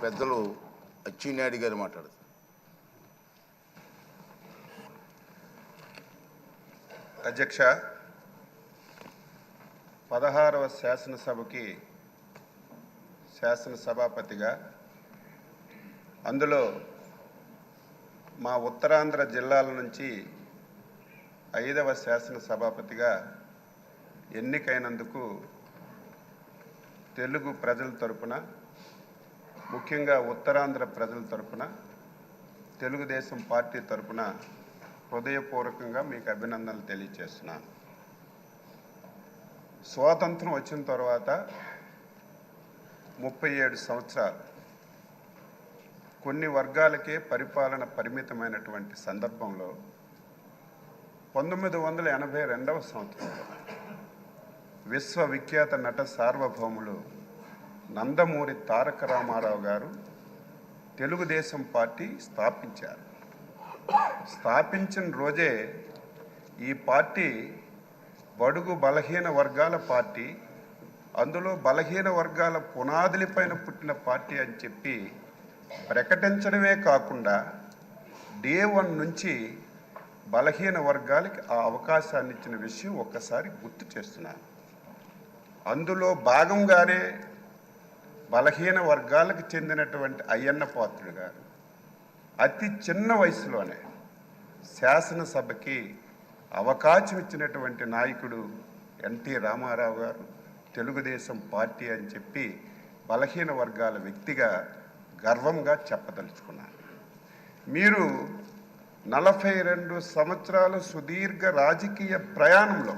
పెద్దలు అచ్చెన్నాయుడు గారు మాట్లాడతారు. అధ్యక్ష, 16వ శాసనసభకి శాసనసభాపతిగా, అందులో మా ఉత్తరాంధ్ర జిల్లాల నుంచి 5వ శాసనసభాపతిగా ఎన్నికైనందుకు తెలుగు ప్రజల తరపున, ముఖ్యంగా ఉత్తరాంధ్ర ప్రజల తరపున, తెలుగుదేశం పార్టీ తరపున హృదయపూర్వకంగా మీకు అభినందనలు తెలియజేస్తున్నాను. స్వాతంత్రం వచ్చిన తర్వాత 37 సంవత్సరాలు కొన్ని వర్గాలకే పరిపాలన పరిమితమైనటువంటి సందర్భంలో 1982వ సంవత్సరంలో విశ్వవిఖ్యాత నట సార్వభౌములు నందమూరి తారక రామారావు గారు తెలుగుదేశం పార్టీ స్థాపించారు. స్థాపించిన రోజే ఈ పార్టీ బడుగు బలహీన వర్గాల పార్టీ, అందులో బలహీన వర్గాల పునాదులపైన పుట్టిన పార్టీ అని చెప్పి ప్రకటించడమే కాకుండా డే 1 నుంచి బలహీన వర్గాలకి ఆ అవకాశాన్ని ఇచ్చిన విషయం ఒక్కసారి గుర్తు చేస్తున్నాను. అందులో భాగంగానే బలహీన వర్గాలకు చెందినటువంటి అయ్యన్న పాత్రుడు గారు అతి చిన్న వయసులోనే శాసనసభకి అవకాశం ఇచ్చినటువంటి నాయకుడు ఎన్టీ రామారావు గారు తెలుగుదేశం పార్టీ అని చెప్పి బలహీన వర్గాల వ్యక్తిగా గర్వంగా చెప్పదలుచుకున్నారు. మీరు 42 సంవత్సరాల సుదీర్ఘ రాజకీయ ప్రయాణంలో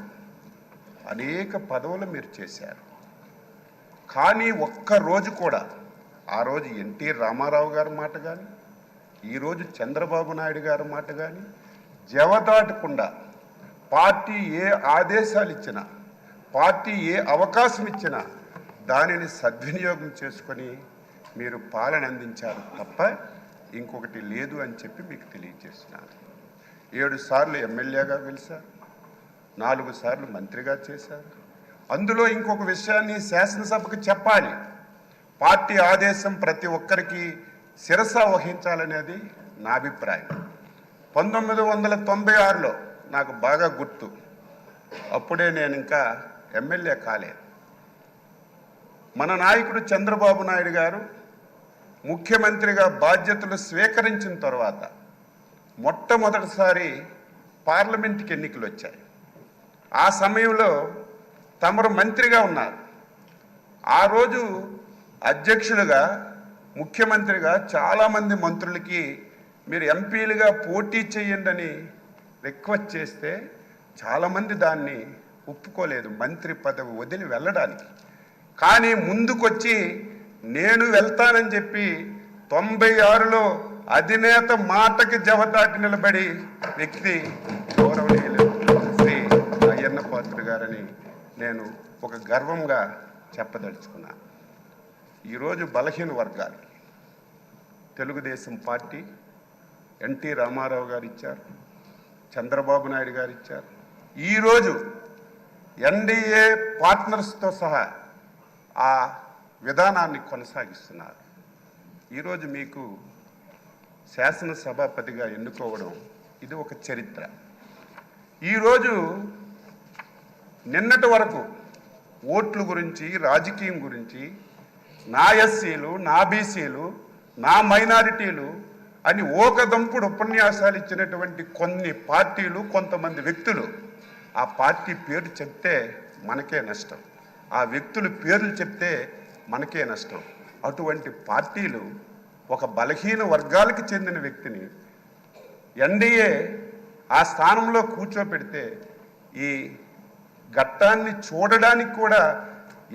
అనేక పదవులు మీరు చేశారు. కానీ ఒక్కరోజు కూడా ఆ రోజు ఎన్టీ రామారావు గారి మాట కానీ, ఈరోజు చంద్రబాబు నాయుడు గారి మాట కానీ జవదాటకుండా పార్టీ ఏ ఆదేశాలు ఇచ్చినా, పార్టీ ఏ అవకాశం ఇచ్చినా దానిని సద్వినియోగం చేసుకొని మీరు పాలన అందించారు తప్ప ఇంకొకటి లేదు అని చెప్పి మీకు తెలియజేస్తున్నాను. 7 సార్లు ఎమ్మెల్యేగా గెలిచారు, 4 సార్లు మంత్రిగా చేశారు. అందులో ఇంకొక విషయాన్ని శాసనసభకు చెప్పాలి. పార్టీ ఆదేశం ప్రతి ఒక్కరికి శిరస వహించాలనేది నా అభిప్రాయం. 1996లో నాకు బాగా గుర్తు, అప్పుడే నేను ఇంకా ఎమ్మెల్యే కాలేదు. మన నాయకుడు చంద్రబాబు నాయుడు గారు ముఖ్యమంత్రిగా బాధ్యతలు స్వీకరించిన తర్వాత మొట్టమొదటిసారి పార్లమెంట్కి ఎన్నికలు వచ్చాయి. ఆ సమయంలో తమరు మంత్రిగా ఉన్నారు. ఆ రోజు అధ్యక్షులుగా, ముఖ్యమంత్రిగా చాలామంది మంత్రులకి మీరు ఎంపీలుగా పోటీ చేయండి అని రిక్వెస్ట్ చేస్తే చాలామంది దాన్ని ఒప్పుకోలేదు, మంత్రి పదవి వదిలి వెళ్ళడానికి. కానీ ముందుకొచ్చి నేను వెళ్తానని చెప్పి 96లో అధినేత మాటకి జవదాటి నిలబడి వ్యక్తి గౌరవనీయులు శ్రీ అయ్యన్న పాత్రుడు గారని నేను ఒక గర్వంగా చెప్పదలుచుకున్నాను. ఈరోజు బలహీన వర్గాలకి తెలుగుదేశం పార్టీ ఎన్టీ రామారావు గారు ఇచ్చారు, చంద్రబాబు నాయుడు గారు ఇచ్చారు. ఈరోజు ఎన్డీఏ పార్ట్నర్స్తో సహా ఆ విధానాన్ని కొనసాగిస్తున్నారు. ఈరోజు మీకు శాసనసభాపతిగా ఎన్నుకోవడం ఇది ఒక చరిత్ర. ఈరోజు నిన్నటి వరకు ఓట్ల గురించి, రాజకీయం గురించి, నా ఎస్సీలు, నా బీసీలు, నా మైనారిటీలు అని ఓకదంపుడు ఉపన్యాసాలు ఇచ్చినటువంటి కొన్ని పార్టీలు, కొంతమంది వ్యక్తులు ఆ పార్టీ పేరు చెప్తే మనకే నష్టం, ఆ వ్యక్తుల పేర్లు చెప్తే మనకే నష్టం. అటువంటి పార్టీలు ఒక బలహీన వర్గాలకు చెందిన వ్యక్తిని ఎన్డీఏ ఆ స్థానంలో కూర్చోపెడితే ఈ ఘట్టాన్ని చూడడానికి కూడా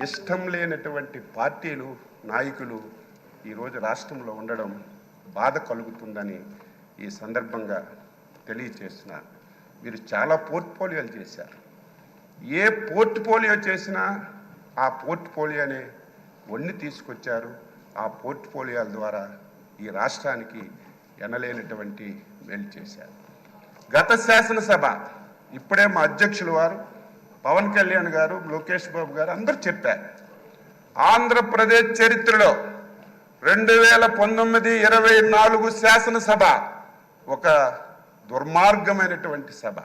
ఇష్టం లేనటువంటి పార్టీలు, నాయకులు ఈరోజు రాష్ట్రంలో ఉండడం బాధ కలుగుతుందని ఈ సందర్భంగా తెలియచేస్తున్నాను. మీరు చాలా పోర్ట్ఫోలియోలు చేశారు. ఏ పోర్ట్ఫోలియో చేసినా ఆ పోర్ట్ఫోలియోనే వన్ని తీసుకొచ్చారు. ఆ పోర్ట్ఫోలియోల ద్వారా ఈ రాష్ట్రానికి ఎనలేనటువంటి మేలు చేశారు. గత శాసనసభ ఇప్పుడే మా అధ్యక్షులు వారు పవన్ కళ్యాణ్ గారు, లోకేష్ బాబు గారు అందరూ చెప్పారు, ఆంధ్రప్రదేశ్ చరిత్రలో 2019-24 శాసనసభ ఒక దుర్మార్గమైనటువంటి సభ.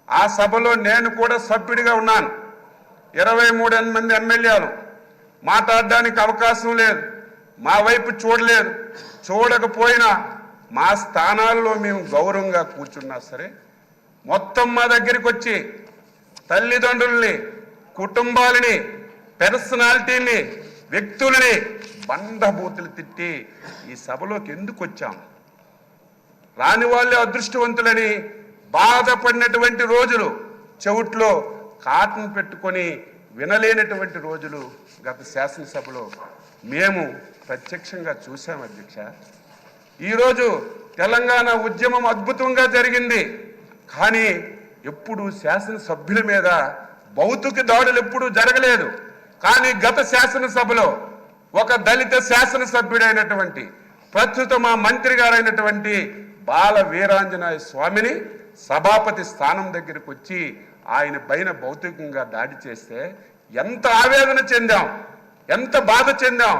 ఆ సభలో నేను కూడా సభ్యుడిగా ఉన్నాను. 23 మంది ఎమ్మెల్యేలు మాట్లాడడానికి అవకాశం లేదు, మా వైపు చూడలేదు. చూడకపోయినా మా స్థానాల్లో మేము గౌరవంగా కూర్చున్నా సరే మొత్తం మా దగ్గరికి వచ్చి తల్లిదండ్రుల్ని, కుటుంబాలని, పర్సనాలిటీని, వ్యక్తులని బండబూతులు తిట్టి ఈ సభలోకి ఎందుకు వచ్చాం? రాని వాళ్ళే అదృష్టవంతులని బాధపడినటువంటి రోజులు, చెవుట్లో కాటన్ పెట్టుకొని వినలేనటువంటి రోజులు గత శాసనసభలో మేము ప్రత్యక్షంగా చూసాం అధ్యక్ష. ఈరోజు తెలంగాణ ఉద్యమం అద్భుతంగా జరిగింది, కానీ ఎప్పుడు శాసనసభ్యుల మీద భౌతిక దాడులు ఎప్పుడూ జరగలేదు. కానీ గత శాసనసభలో ఒక దళిత శాసనసభ్యుడైనటువంటి ప్రస్తుత మా మంత్రి గారైనటువంటి బాల వీరాంజనేయ స్వామిని సభాపతి స్థానం దగ్గరికి వచ్చి ఆయన పైన భౌతికంగా దాడి చేస్తే ఎంత ఆవేదన చెందాం, ఎంత బాధ చెందాం.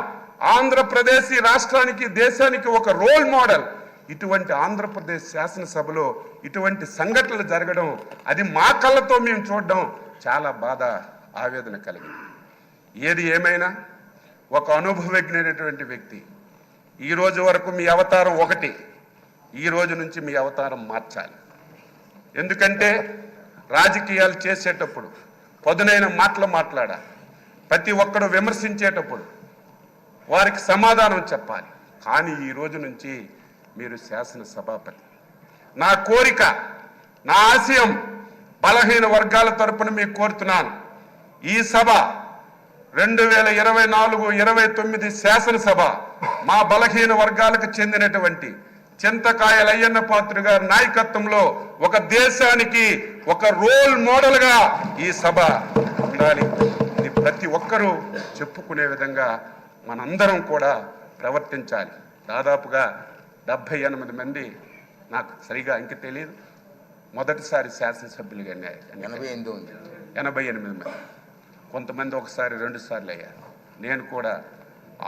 ఆంధ్రప్రదేశ్ ఈ రాష్ట్రానికి, దేశానికి ఒక రోల్ మోడల్. ఇటువంటి ఆంధ్రప్రదేశ్ శాసనసభలో ఇటువంటి సంఘటనలు జరగడం, అది మా కళ్ళతో మేము చూడడం చాలా బాధ, ఆవేదన కలిగింది. ఏది ఏమైనా ఒక అనుభవజ్ఞైనటువంటి వ్యక్తి. ఈ రోజు వరకు మీ అవతారం ఒకటి, ఈ రోజు నుంచి మీ అవతారం మార్చాలి. ఎందుకంటే రాజకీయాలు చేసేటప్పుడు పదునైన మాటలు మాట్లాడాలి. ప్రతి ఒక్కడు విమర్శించేటప్పుడు వారికి సమాధానం చెప్పాలి. కానీ ఈ రోజు నుంచి మీరు శాసనసభాపతి. నా కోరిక, నా ఆశయం బలహీన వర్గాల తరపున మీకు కోరుతున్నాను. ఈ సభ 2024-29 శాసనసభ మా బలహీన వర్గాలకు చెందినటువంటి చింతకాయల అయ్యన్న పాత్ర గారి నాయకత్వంలో ఒక దేశానికి ఒక రోల్ మోడల్గా ఈ సభ ఉండాలి. ఇది ప్రతి ఒక్కరూ చెప్పుకునే విధంగా మనందరం కూడా ప్రవర్తించాలి. దాదాపుగా 78 మంది, నాకు సరిగా ఇంక తెలియదు, మొదటిసారి శాసనసభ్యులుగా 88 మంది. కొంతమంది ఒకసారి 2 సార్లు అయ్యారు. నేను కూడా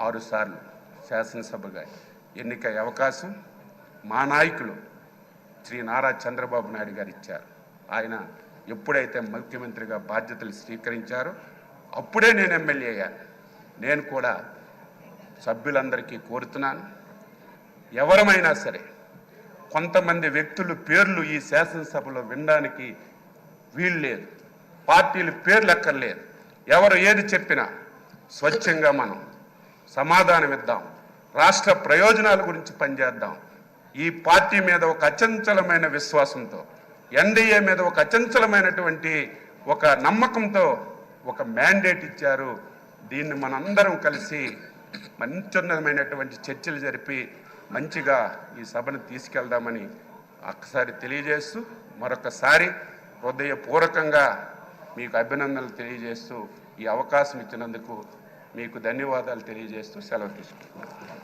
6 సార్లు శాసనసభగా ఎన్నికయ్యే అవకాశం మా నాయకులు శ్రీ నారా చంద్రబాబు నాయుడు గారు ఇచ్చారు. ఆయన ఎప్పుడైతే ముఖ్యమంత్రిగా బాధ్యతలు స్వీకరించారో అప్పుడే నేను ఎమ్మెల్యే అయ్యాను. నేను కూడా సభ్యులందరికీ కోరుతున్నాను, ఎవరమైనా సరే కొంతమంది వ్యక్తుల పేర్లు ఈ శాసనసభలో వినడానికి వీలు లేదు. పార్టీల పేర్లు ఎక్కర్లేదు. ఎవరు ఏది చెప్పినా స్వచ్ఛంగా మనం సమాధానం ఇద్దాం. రాష్ట్ర ప్రయోజనాల గురించి పనిచేద్దాం. ఈ పార్టీ మీద ఒక అచంచలమైన విశ్వాసంతో, ఎన్డీఏ మీద ఒక అచంచలమైనటువంటి ఒక నమ్మకంతో ఒక మ్యాండేట్ ఇచ్చారు. దీన్ని మనందరం కలిసి మంచిమైనటువంటి చర్చలు జరిపి మంచిగా ఈ సభను తీసుకెళ్దామని ఒక్కసారి తెలియజేస్తూ, మరొకసారి హృదయపూర్వకంగా మీకు అభినందనలు తెలియజేస్తూ, ఈ అవకాశం ఇచ్చినందుకు మీకు ధన్యవాదాలు తెలియజేస్తూ సెలవు తీసుకుంటున్నాను.